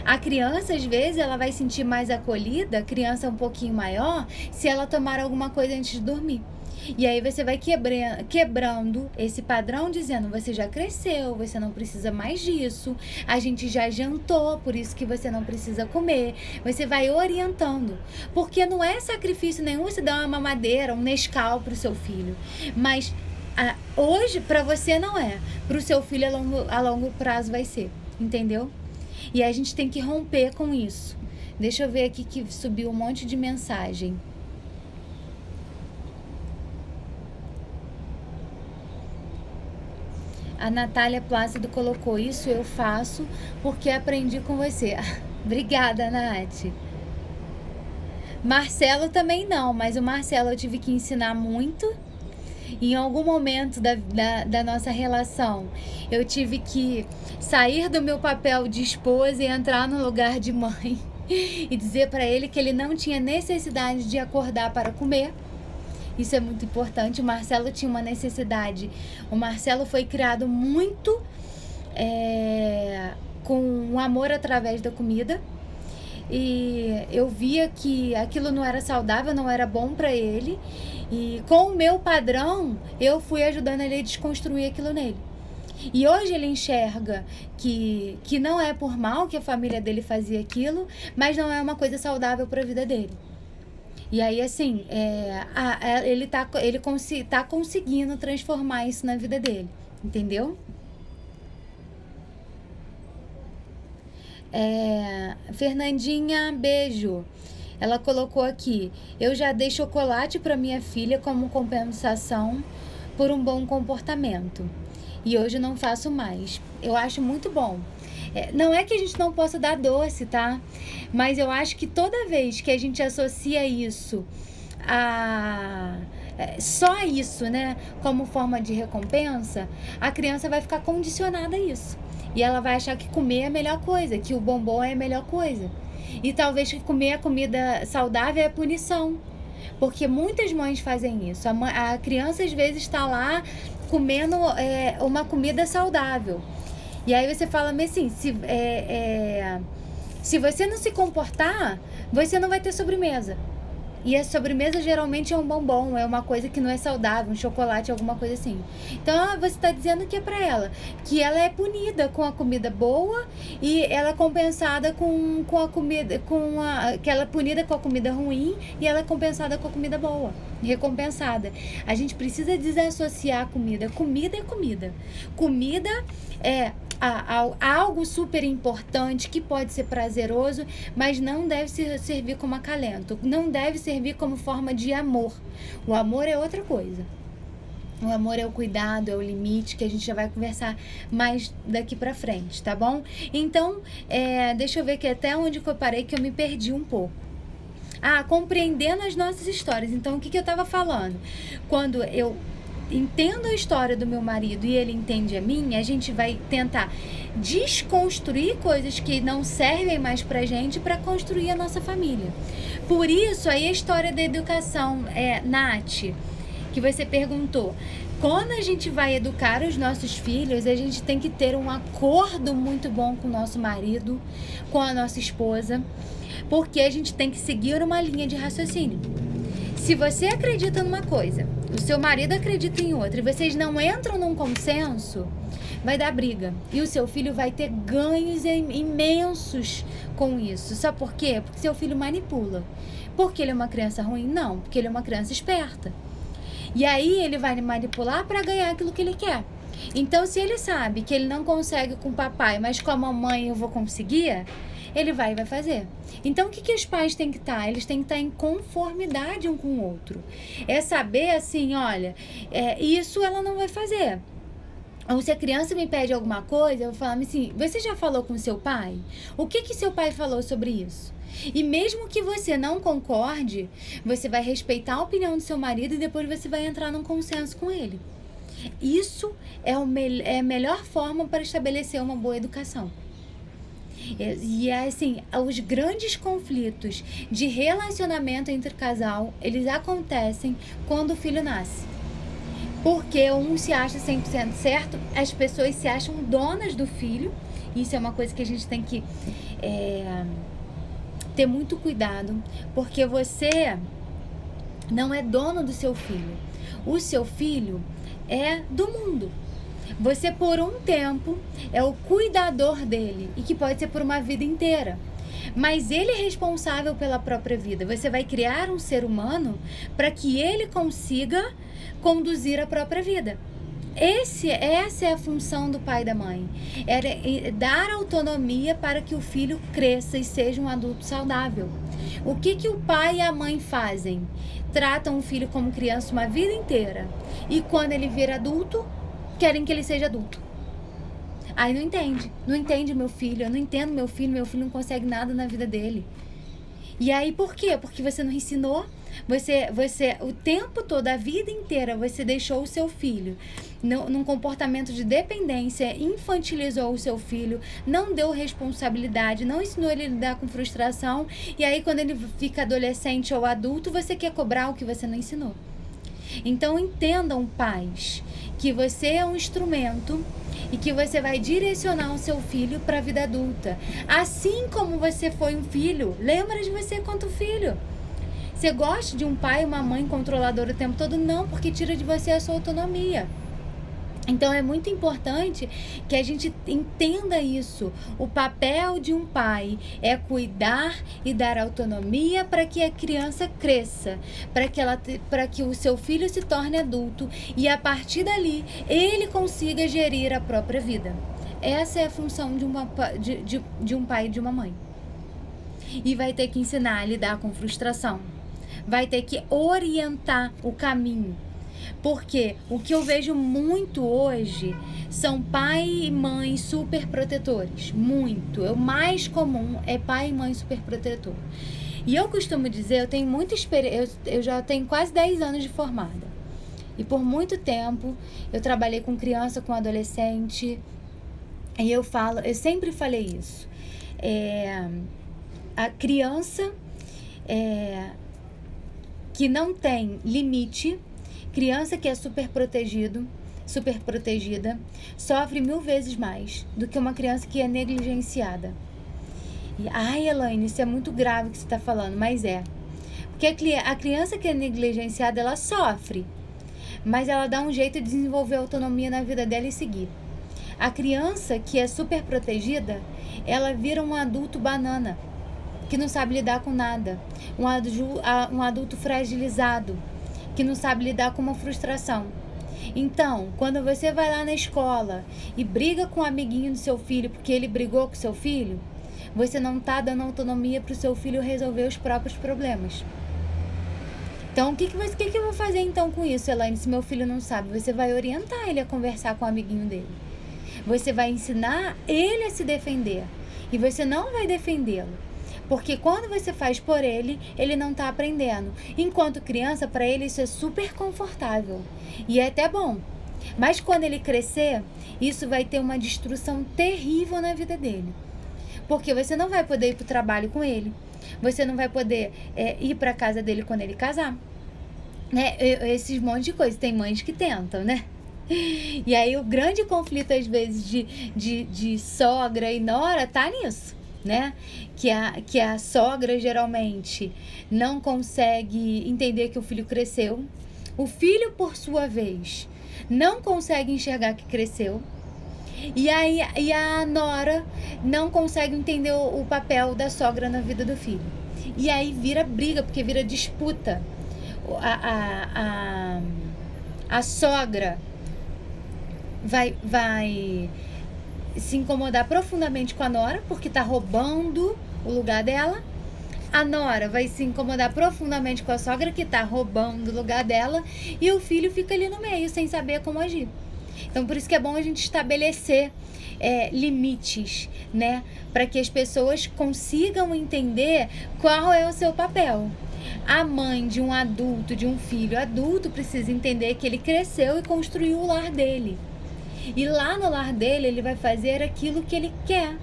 A criança, às vezes, ela vai sentir mais acolhida, a criança um pouquinho maior, se ela tomar alguma coisa antes de dormir. E aí você vai quebrando esse padrão, dizendo, você já cresceu, você não precisa mais disso, a gente já jantou, por isso que você não precisa comer. Você vai orientando, porque não é sacrifício nenhum você dar uma mamadeira, um Nescau pro seu filho, mas hoje para você não é, pro seu filho a longo prazo vai ser, entendeu? E a gente tem que romper com isso. Deixa eu ver aqui que subiu um monte de mensagem. A Natália Plácido colocou, isso eu faço porque aprendi com você. Obrigada, Nath. Marcelo também não, mas o Marcelo eu tive que ensinar muito. Em algum momento da nossa relação, eu tive que sair do meu papel de esposa e entrar no lugar de mãe e dizer para ele que ele não tinha necessidade de acordar para comer. Isso é muito importante. O Marcelo tinha uma necessidade. O Marcelo foi criado muito com amor através da comida. E eu via que aquilo não era saudável, não era bom para ele. E com o meu padrão, eu fui ajudando ele a desconstruir aquilo nele. E hoje ele enxerga que não é por mal que a família dele fazia aquilo, mas não é uma coisa saudável para a vida dele. E aí, assim, ele tá conseguindo transformar isso na vida dele, entendeu? Fernandinha, beijo. Ela colocou aqui, eu já dei chocolate para minha filha como compensação por um bom comportamento. E hoje não faço mais. Eu acho muito bom. Não é que a gente não possa dar doce, tá? Mas eu acho que toda vez que a gente associa isso só isso, né, como forma de recompensa, a criança vai ficar condicionada a isso. E ela vai achar que comer é a melhor coisa, que o bombom é a melhor coisa. E talvez que comer a comida saudável é punição. Porque muitas mães fazem isso. A criança às vezes está lá comendo uma comida saudável. E aí você fala, mas assim, se você não se comportar, você não vai ter sobremesa. E a sobremesa geralmente é um bombom, é uma coisa que não é saudável, um chocolate, alguma coisa assim. Então você está dizendo que é para ela, que ela é punida com a comida boa e ela é compensada com a comida, que ela é punida com a comida ruim e ela é compensada com a comida boa, recompensada. A gente precisa desassociar a comida. Comida é comida. Comida é algo super importante que pode ser prazeroso, mas não deve servir como acalento, não deve servir como forma de amor. O amor é outra coisa. O amor é o cuidado, é o limite, que a gente já vai conversar mais daqui pra frente, tá bom? Então, deixa eu ver aqui até onde que eu parei, que eu me perdi um pouco. Compreendendo as nossas histórias. Então, o que eu tava falando? Quando eu entendo a história do meu marido e ele entende a minha, a gente vai tentar desconstruir coisas que não servem mais pra gente para construir a nossa família. Por isso, aí a história da educação, Nath, que você perguntou, quando a gente vai educar os nossos filhos, a gente tem que ter um acordo muito bom com o nosso marido, com a nossa esposa, porque a gente tem que seguir uma linha de raciocínio. Se você acredita numa coisa, o seu marido acredita em outra, e vocês não entram num consenso, vai dar briga. E o seu filho vai ter ganhos imensos com isso. Sabe por quê? Porque seu filho manipula. Porque ele é uma criança ruim? Não, porque ele é uma criança esperta. E aí ele vai manipular para ganhar aquilo que ele quer. Então, se ele sabe que ele não consegue com o papai, mas com a mamãe eu vou conseguir, ele vai fazer. Então, o que os pais têm que estar? Eles têm que estar em conformidade um com o outro. É saber assim, olha, isso ela não vai fazer. Ou se a criança me pede alguma coisa, eu vou falar assim, você já falou com seu pai? O que seu pai falou sobre isso? E mesmo que você não concorde, você vai respeitar a opinião do seu marido e depois você vai entrar num consenso com ele. Isso é a melhor forma para estabelecer uma boa educação. E assim, os grandes conflitos de relacionamento entre casal, eles acontecem quando o filho nasce. Porque um se acha 100% certo, as pessoas se acham donas do filho. Isso é uma coisa que a gente tem que ter muito cuidado, porque você não é dono do seu filho. O seu filho é do mundo. Você, por um tempo, é o cuidador dele, e que pode ser por uma vida inteira. Mas ele é responsável pela própria vida. Você vai criar um ser humano para que ele consiga conduzir a própria vida. Essa é a função do pai e da mãe. É dar autonomia para que o filho cresça e seja um adulto saudável. O que o pai e a mãe fazem? Tratam o filho como criança uma vida inteira. E quando ele vira adulto, querem que ele seja adulto. Aí não entende meu filho, eu não entendo meu filho não consegue nada na vida dele. E aí por quê? Porque você não ensinou, você o tempo todo, a vida inteira, você deixou o seu filho num comportamento de dependência, infantilizou o seu filho, não deu responsabilidade, não ensinou ele a lidar com frustração, e aí quando ele fica adolescente ou adulto, você quer cobrar o que você não ensinou. Então entendam, pais, que você é um instrumento e que você vai direcionar o seu filho para a vida adulta. Assim como você foi um filho, lembra de você quanto filho. Você gosta de um pai e uma mãe controladora o tempo todo? Não, porque tira de você a sua autonomia. Então é muito importante que a gente entenda isso. O papel de um pai é cuidar e dar autonomia para que a criança cresça, para que o seu filho se torne adulto e a partir dali ele consiga gerir a própria vida. Essa é a função de um pai e de uma mãe. E vai ter que ensinar a lidar com frustração. Vai ter que orientar o caminho. Porque o que eu vejo muito hoje são pai e mãe super protetores. Muito. O mais comum é pai e mãe super protetor. E eu costumo dizer, eu tenho muita experiência, eu já tenho quase 10 anos de formada. E por muito tempo eu trabalhei com criança, com adolescente. E eu sempre falei isso. A criança que não tem limite, criança que é super protegida, sofre 1000 vezes mais do que uma criança que é negligenciada. E, Elaine, isso é muito grave o que você está falando, mas é. Porque a criança que é negligenciada, ela sofre, mas ela dá um jeito de desenvolver autonomia na vida dela e seguir. A criança que é super protegida, ela vira um adulto banana, que não sabe lidar com nada. Um adulto fragilizado, que não sabe lidar com uma frustração. Então, quando você vai lá na escola e briga com o amiguinho do seu filho porque ele brigou com o seu filho, você não está dando autonomia para o seu filho resolver os próprios problemas. Então, o que eu vou fazer então com isso, Elaine, se meu filho não sabe? Você vai orientar ele a conversar com o amiguinho dele. Você vai ensinar ele a se defender. E você não vai defendê-lo. Porque quando você faz por ele, ele não está aprendendo. Enquanto criança, para ele isso é super confortável. E é até bom. Mas quando ele crescer, isso vai ter uma destruição terrível na vida dele. Porque você não vai poder ir para o trabalho com ele. Você não vai poder ir para a casa dele quando ele casar. Né? Esses monte de coisa. Tem mães que tentam, né? E aí o grande conflito, às vezes, de sogra e nora tá nisso. Né? Que a sogra geralmente não consegue entender que o filho cresceu. O filho, por sua vez, não consegue enxergar que cresceu. E a nora não consegue entender o papel da sogra na vida do filho. E aí vira briga, porque vira disputa. A sogra vai se incomodar profundamente com a nora, porque tá roubando o lugar dela. A nora vai se incomodar profundamente com a sogra, que tá roubando o lugar dela. E o filho fica ali no meio, sem saber como agir. Então, por isso que é bom a gente estabelecer limites, né? Para que as pessoas consigam entender qual é o seu papel. A mãe de um adulto, de um filho adulto, precisa entender que ele cresceu e construiu o lar dele. E lá no lar dele, ele vai fazer aquilo que ele quer.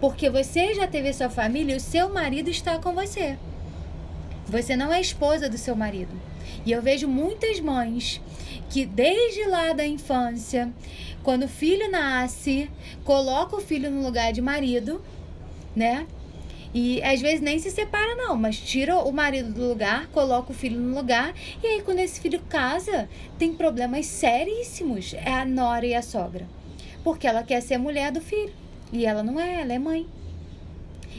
Porque você já teve sua família e o seu marido está com você. Você não é esposa do seu marido. E eu vejo muitas mães que desde lá da infância, quando o filho nasce, coloca o filho no lugar de marido, né? E às vezes nem se separa não, mas tira o marido do lugar, coloca o filho no lugar. E aí quando esse filho casa, tem problemas seríssimos. É a nora e a sogra. Porque ela quer ser mulher do filho. E ela não é, ela é mãe.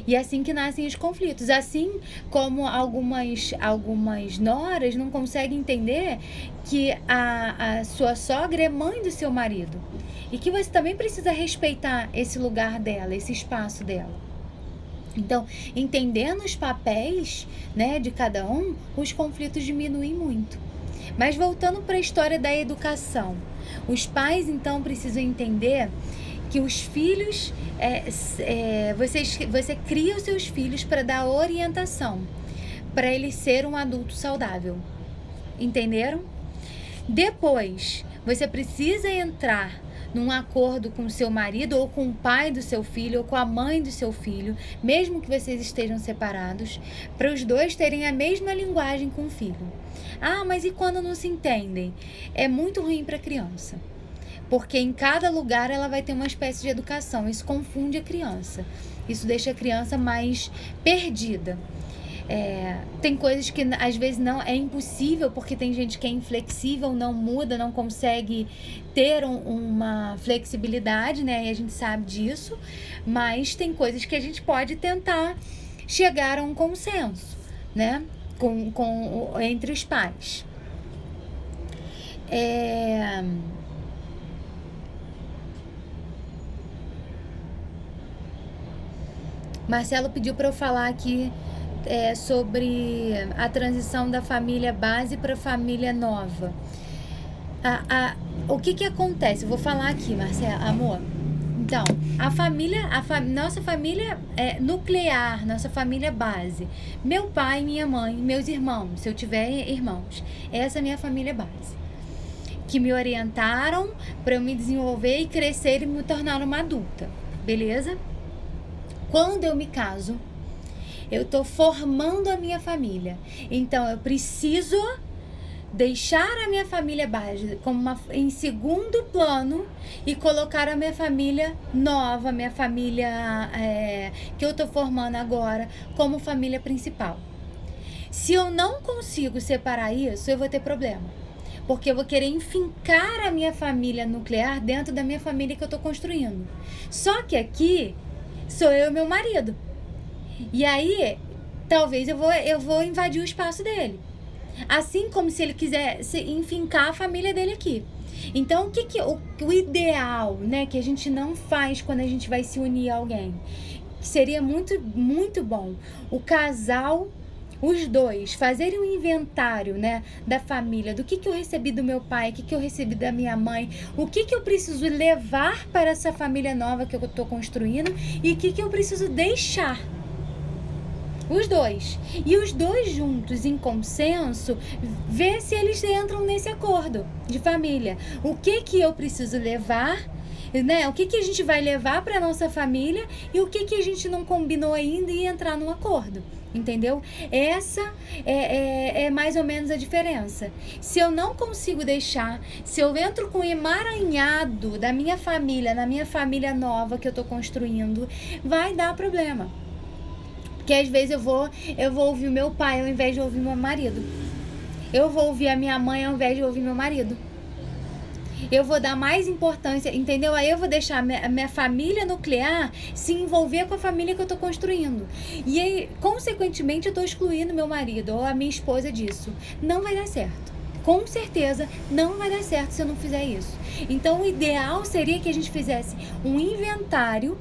E é assim que nascem os conflitos. Assim como algumas noras não conseguem entender que a sua sogra é mãe do seu marido. E que você também precisa respeitar esse lugar dela, esse espaço dela. Então, entendendo os papéis, né, de cada um, os conflitos diminuem muito. Mas voltando para a história da educação. Os pais, então, precisam entender que os filhos, você cria os seus filhos para dar orientação, para ele ser um adulto saudável. Entenderam? Depois, você precisa entrar num acordo com o seu marido, ou com o pai do seu filho, ou com a mãe do seu filho, mesmo que vocês estejam separados, para os dois terem a mesma linguagem com o filho. Ah, mas e quando não se entendem? É muito ruim para a criança. Porque em cada lugar ela vai ter uma espécie de educação. Isso confunde a criança. Isso deixa a criança mais perdida. Tem coisas que às vezes não é impossível, porque tem gente que é inflexível, não muda, não consegue ter uma flexibilidade, né? E a gente sabe disso. Mas tem coisas que a gente pode tentar chegar a um consenso, né? Entre os pais. Marcelo pediu para eu falar aqui sobre a transição da família base para a família nova. O que acontece? Eu vou falar aqui, Marcelo, amor. Então, nossa família nuclear, nossa família base. Meu pai, minha mãe, meus irmãos, se eu tiver irmãos. Essa é a minha família base. Que me orientaram para eu me desenvolver e crescer e me tornar uma adulta. Beleza? Quando eu me caso, eu tô formando a minha família. Então, eu preciso deixar a minha família base em segundo plano e colocar a minha família nova, a minha família que eu tô formando agora, como família principal. Se eu não consigo separar isso, eu vou ter problema. Porque eu vou querer enfincar a minha família nuclear dentro da minha família que eu tô construindo. Só que aqui sou eu e meu marido. E aí, talvez eu vou invadir o espaço dele. Assim como se ele quiser enfincar a família dele aqui. Então, o ideal, né, que a gente não faz quando a gente vai se unir a alguém, seria muito, muito bom o casal, os dois, fazerem um inventário, né, da família, do que eu recebi do meu pai, o que eu recebi da minha mãe, o que eu preciso levar para essa família nova que eu estou construindo e o que eu preciso deixar. Os dois. E os dois juntos, em consenso, ver se eles entram nesse acordo de família. O que eu preciso levar, né? O que a gente vai levar para nossa família e o que a gente não combinou ainda e entrar num acordo. Entendeu? Essa é mais ou menos a diferença. Se eu não consigo deixar, se eu entro com o emaranhado da minha família, na minha família nova que eu tô construindo, vai dar problema. Porque às vezes eu vou ouvir o meu pai ao invés de ouvir meu marido. Eu vou ouvir a minha mãe ao invés de ouvir meu marido. Eu vou dar mais importância, entendeu? Aí eu vou deixar a minha família nuclear se envolver com a família que eu tô construindo. E aí, consequentemente, eu tô excluindo meu marido ou a minha esposa disso. Não vai dar certo. Com certeza não vai dar certo se eu não fizer isso. Então, o ideal seria que a gente fizesse um inventário.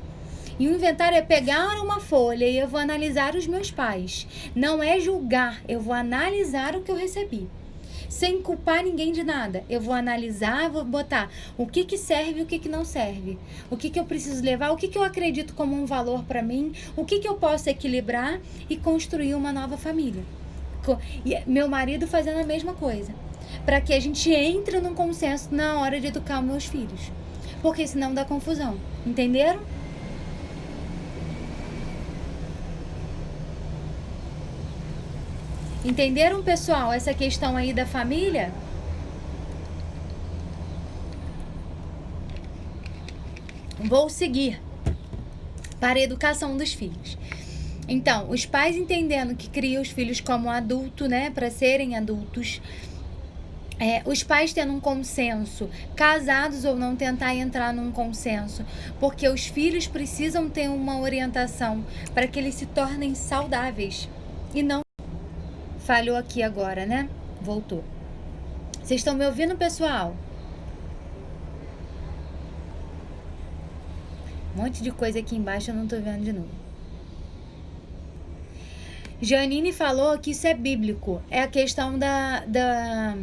E o inventário é pegar uma folha e eu vou analisar os meus pais. Não é julgar, eu vou analisar o que eu recebi. Sem culpar ninguém de nada. Eu vou analisar, vou botar o que serve e o que não serve. O que eu preciso levar, o que eu acredito como um valor para mim, o que eu posso equilibrar e construir uma nova família. E meu marido fazendo a mesma coisa. Para que a gente entre num consenso na hora de educar meus filhos. Porque senão dá confusão. Entenderam? Entenderam, pessoal, essa questão aí da família? Vou seguir para a educação dos filhos. Então, os pais entendendo que criam os filhos como adulto, né, para serem adultos. Os pais tendo um consenso, casados ou não, tentar entrar num consenso, porque os filhos precisam ter uma orientação para que eles se tornem saudáveis e não... Falhou aqui agora, né? Voltou. Vocês estão me ouvindo, pessoal? Um monte de coisa aqui embaixo eu não tô vendo de novo. Janine falou que isso é bíblico. É a questão da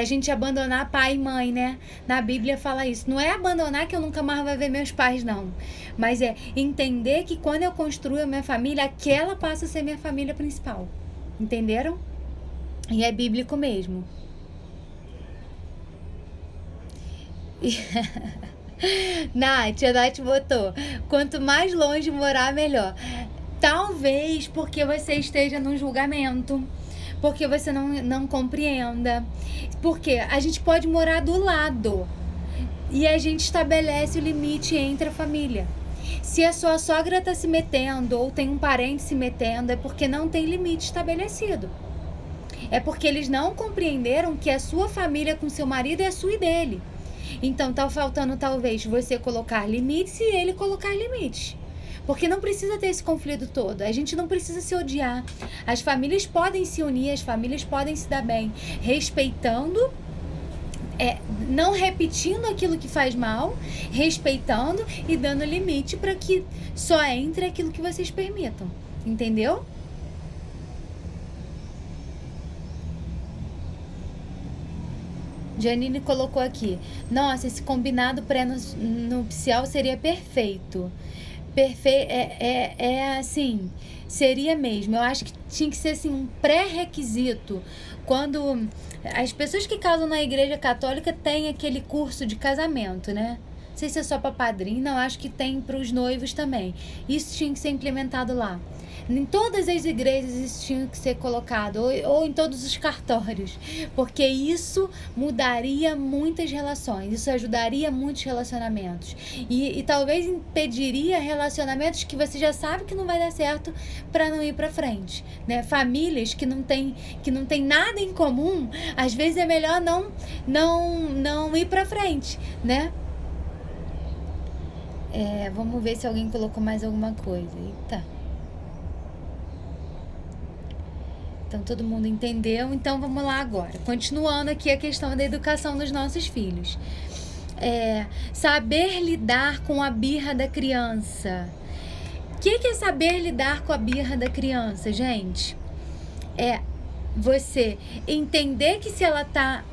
gente abandonar pai e mãe, né? Na Bíblia fala isso. Não é abandonar que eu nunca mais vou ver meus pais, não. Mas é entender que quando eu construo a minha família, aquela passa a ser minha família principal. Entenderam? E é bíblico mesmo. Nath, a Nath botou: quanto mais longe morar, melhor. Talvez porque você esteja num julgamento, porque você não compreenda, porque a gente pode morar do lado e a gente estabelece o limite entre a família. Se a sua sogra tá se metendo ou tem um parente se metendo, é porque não tem limite estabelecido. É porque eles não compreenderam que a sua família com seu marido é a sua e dele. Então tá faltando talvez você colocar limites e ele colocar limites. Porque não precisa ter esse conflito todo. A gente não precisa se odiar. As famílias podem se unir, as famílias podem se dar bem, respeitando, não repetindo aquilo que faz mal, respeitando e dando limite para que só entre aquilo que vocês permitam. Entendeu? Janine colocou aqui: nossa, esse combinado pré-nupcial seria perfeito. Assim, seria mesmo. Eu acho que tinha que ser assim, um pré-requisito. Quando as pessoas que casam na igreja católica têm aquele curso de casamento, né? Não sei se é só para padrinho, não, acho que tem para os noivos também. Isso tinha que ser implementado lá. Em todas as igrejas isso tinha que ser colocado, ou em todos os cartórios, porque isso mudaria muitas relações, isso ajudaria muitos relacionamentos e talvez impediria relacionamentos que você já sabe que não vai dar certo para não ir para frente, né? Famílias que não tem nada em comum, às vezes é melhor não ir para frente, né? Vamos ver se alguém colocou mais alguma coisa. Eita. Então, todo mundo entendeu. Então, vamos lá agora. Continuando aqui a questão da educação dos nossos filhos. Saber lidar com a birra da criança. O que é saber lidar com a birra da criança, gente? É você entender que se ela tá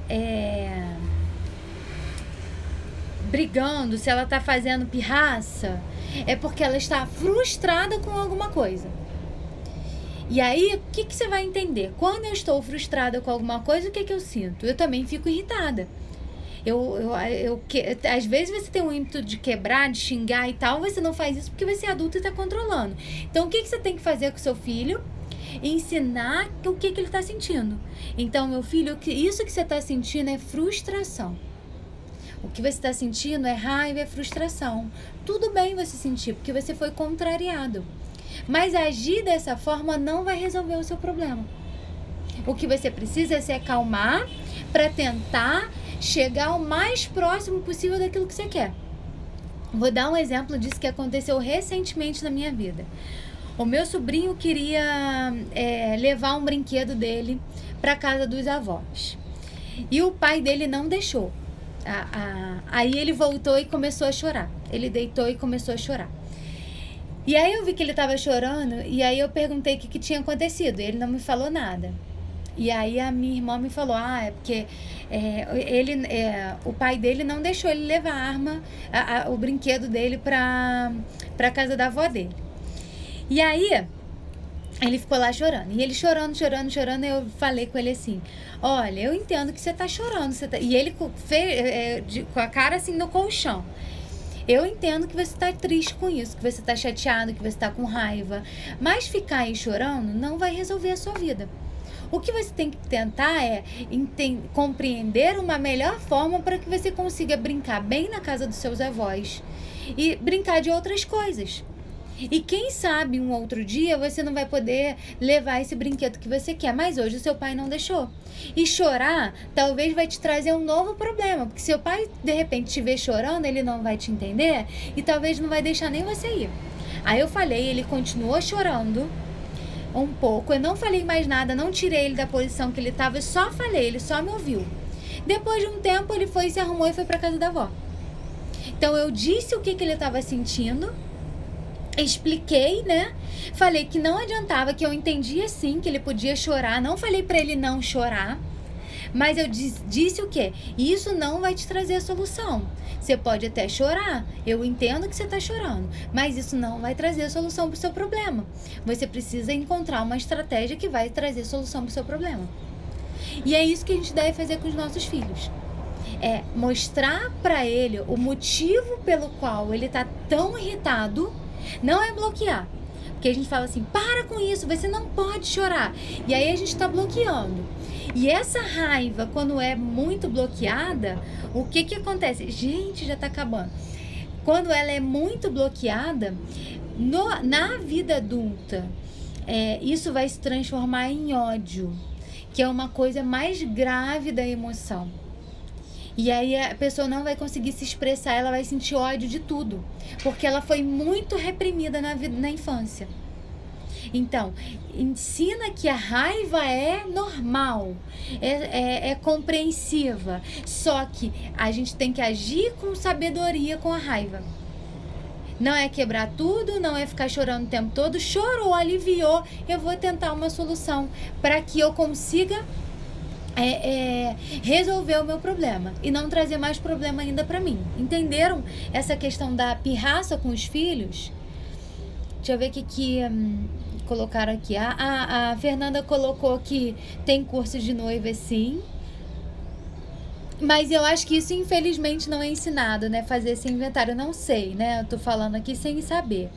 brigando, se ela tá fazendo pirraça, é porque ela está frustrada com alguma coisa. E aí, o que você vai entender? Quando eu estou frustrada com alguma coisa, o que eu sinto? Eu também fico irritada. Às vezes você tem um ímpeto de quebrar, de xingar e tal, você não faz isso porque você é adulto e está controlando. Então, o que você tem que fazer com o seu filho? Ensinar o que ele está sentindo. Então, meu filho, isso que você está sentindo é frustração. O que você está sentindo é raiva, é frustração. Tudo bem você sentir, porque você foi contrariado. Mas agir dessa forma não vai resolver o seu problema. O que você precisa é se acalmar para tentar chegar o mais próximo possível daquilo que você quer. Vou dar um exemplo disso que aconteceu recentemente na minha vida. O meu sobrinho queria levar um brinquedo dele para casa dos avós. E o pai dele não deixou. Aí ele voltou e começou a chorar. Ele deitou e começou a chorar. E aí eu vi que ele estava chorando, e aí eu perguntei o que tinha acontecido. Ele não me falou nada. E aí a minha irmã me falou, é porque o pai dele não deixou ele levar a arma, o brinquedo dele pra casa da avó dele. E aí ele ficou lá chorando. E ele chorando, eu falei com ele assim, olha, eu entendo que você tá chorando. E ele com a cara assim no colchão. Eu entendo que você tá triste com isso, que você tá chateado, que você tá com raiva. Mas ficar aí chorando não vai resolver a sua vida. O que você tem que tentar é compreender uma melhor forma para que você consiga brincar bem na casa dos seus avós e brincar de outras coisas. E quem sabe um outro dia você não vai poder levar esse brinquedo que você quer, mas hoje o seu pai não deixou. E chorar talvez vai te trazer um novo problema, porque seu pai de repente te ver chorando, ele não vai te entender e talvez não vai deixar nem você ir. Aí eu falei, ele continuou chorando um pouco, eu não falei mais nada, não tirei ele da posição que ele estava, eu só falei, ele só me ouviu. Depois de um tempo ele foi, se arrumou e foi para casa da avó. Então eu disse o que ele estava sentindo, expliquei, né? Falei que não adiantava, que eu entendia sim que ele podia chorar, não falei para ele não chorar, mas eu disse o quê? Isso não vai te trazer a solução. Você pode até chorar, eu entendo que você está chorando, mas isso não vai trazer a solução para o seu problema. Você precisa encontrar uma estratégia que vai trazer solução para o seu problema. E é isso que a gente deve fazer com os nossos filhos. É mostrar para ele o motivo pelo qual ele está tão irritado, não é bloquear. Porque a gente fala assim, para com isso, você não pode chorar. E aí a gente está bloqueando. E essa raiva, quando é muito bloqueada, o que acontece? Gente, já tá acabando. Quando ela é muito bloqueada, na vida adulta, isso vai se transformar em ódio, que é uma coisa mais grave da emoção. E aí a pessoa não vai conseguir se expressar, ela vai sentir ódio de tudo, porque ela foi muito reprimida na infância. Então, ensina que a raiva é normal, é compreensiva, só que a gente tem que agir com sabedoria com a raiva. Não é quebrar tudo, não é ficar chorando o tempo todo. Chorou, aliviou, eu vou tentar uma solução para que eu consiga resolver o meu problema e não trazer mais problema ainda para mim. Entenderam essa questão da pirraça com os filhos? Deixa eu ver o que colocaram aqui. A Fernanda colocou que tem curso de noiva, sim. Mas eu acho que isso, infelizmente, não é ensinado, né? Fazer esse inventário. Eu não sei, né? Eu tô falando aqui sem saber.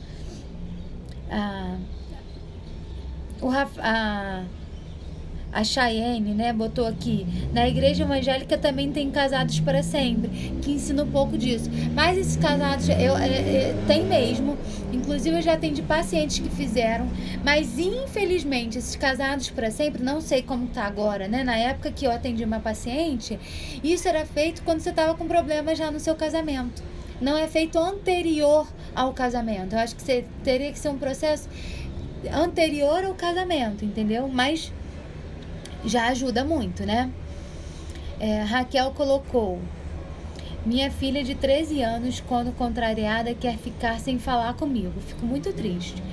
A Chayenne, né, botou aqui, na igreja evangélica também tem casados para sempre, que ensina um pouco disso. Mas esses casados, tem mesmo, inclusive eu já atendi pacientes que fizeram, mas infelizmente esses casados para sempre, não sei como tá agora, né, na época que eu atendi uma paciente, isso era feito quando você tava com problema já no seu casamento. Não é feito anterior ao casamento. Eu acho que você teria que ser um processo anterior ao casamento, entendeu? Mas já ajuda muito, né? Raquel colocou: minha filha de 13 anos, quando contrariada, quer ficar sem falar comigo. Fico muito triste.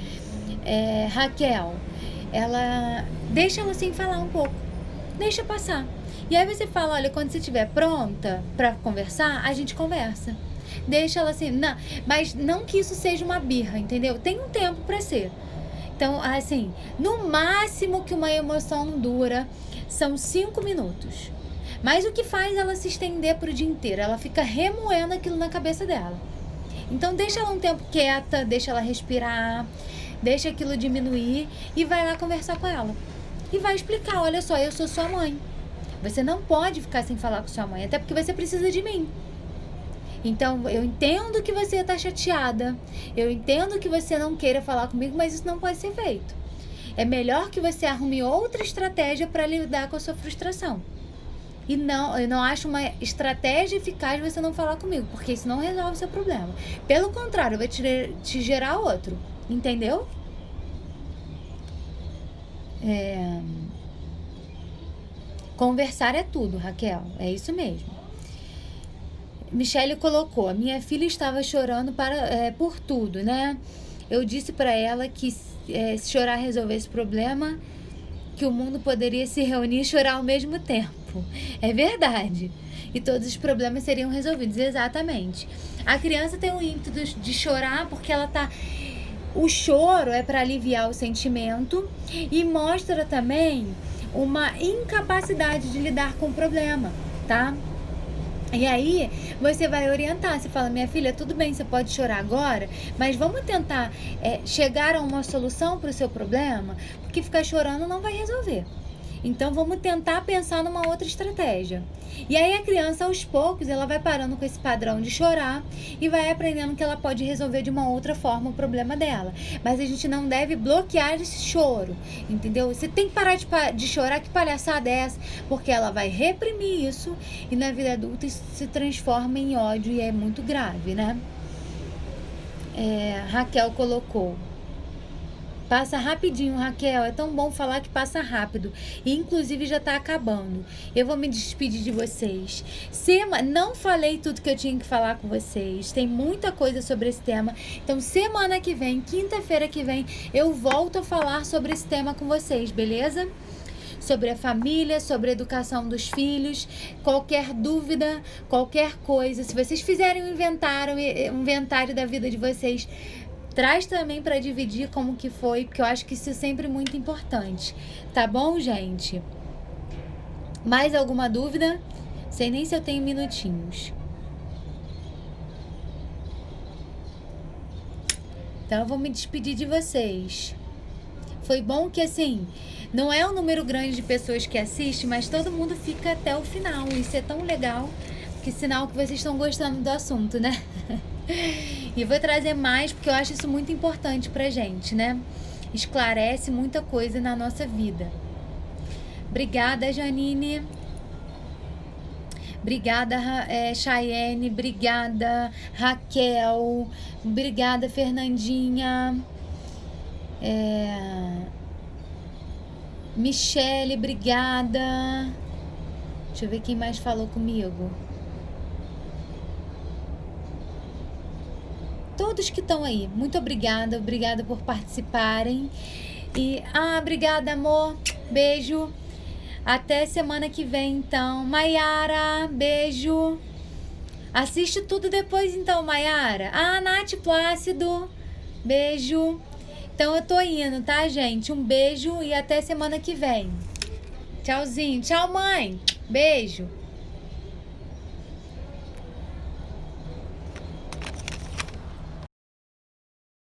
Raquel, deixa ela sem falar um pouco. Deixa passar. E aí você fala, olha, quando você estiver pronta pra conversar, a gente conversa. Deixa ela assim, não, mas não que isso seja uma birra, entendeu? Tem um tempo pra ser. Então, assim, no máximo que uma emoção dura são 5 minutos. Mas o que faz ela se estender pro dia inteiro? Ela fica remoendo aquilo na cabeça dela. Então, deixa ela um tempo quieta, deixa ela respirar, deixa aquilo diminuir e vai lá conversar com ela. E vai explicar, olha só, eu sou sua mãe. Você não pode ficar sem falar com sua mãe, até porque você precisa de mim. Então, eu entendo que você está chateada, eu entendo que você não queira falar comigo, mas isso não pode ser feito. É melhor que você arrume outra estratégia para lidar com a sua frustração. E não, eu não acho uma estratégia eficaz você não falar comigo, porque isso não resolve o seu problema. Pelo contrário, vai te gerar outro. Entendeu? Conversar é tudo, Raquel. É isso mesmo. Michele colocou: a minha filha estava chorando por tudo, né? Eu disse para ela que se chorar resolvesse o problema, que o mundo poderia se reunir e chorar ao mesmo tempo. É verdade. E todos os problemas seriam resolvidos. Exatamente. A criança tem o ímpeto de chorar porque ela tá... O choro é para aliviar o sentimento e mostra também uma incapacidade de lidar com o problema, tá? E aí, você vai orientar, você fala: minha filha, tudo bem, você pode chorar agora, mas vamos tentar chegar a uma solução para o seu problema, porque ficar chorando não vai resolver. Então, vamos tentar pensar numa outra estratégia. E aí, a criança, aos poucos, ela vai parando com esse padrão de chorar e vai aprendendo que ela pode resolver de uma outra forma o problema dela. Mas a gente não deve bloquear esse choro, entendeu? Você tem que parar de chorar, que palhaçada é essa? Porque ela vai reprimir isso e na vida adulta isso se transforma em ódio e é muito grave, né? Raquel colocou: passa rapidinho, Raquel. É tão bom falar que passa rápido. E, inclusive, já tá acabando. Eu vou me despedir de vocês. Não falei tudo que eu tinha que falar com vocês. Tem muita coisa sobre esse tema. Então, semana que vem, quinta-feira que vem, eu volto a falar sobre esse tema com vocês, beleza? Sobre a família, sobre a educação dos filhos. Qualquer dúvida, qualquer coisa. Se vocês fizerem um inventário da vida de vocês, traz também para dividir como que foi, porque eu acho que isso é sempre muito importante. Tá bom, gente? Mais alguma dúvida? Sei nem se eu tenho minutinhos. Então eu vou me despedir de vocês. Foi bom que, assim, não é um número grande de pessoas que assiste, mas todo mundo fica até o final. Isso é tão legal, que sinal que vocês estão gostando do assunto, né? E vou trazer mais, porque eu acho isso muito importante pra gente, né? Esclarece muita coisa na nossa vida. Obrigada, Janine. Obrigada, Chayenne. Obrigada, Raquel. Obrigada, Fernandinha. Michele, obrigada. Deixa eu ver quem mais falou comigo. Todos que estão aí, muito obrigada por participarem. E, obrigada, amor. Beijo. Até semana que vem, então. Maiara, beijo. Assiste tudo depois, então, Maiara. Nath Plácido, beijo. Então, eu tô indo, tá, gente? Um beijo e até semana que vem. Tchauzinho. Tchau, mãe. Beijo.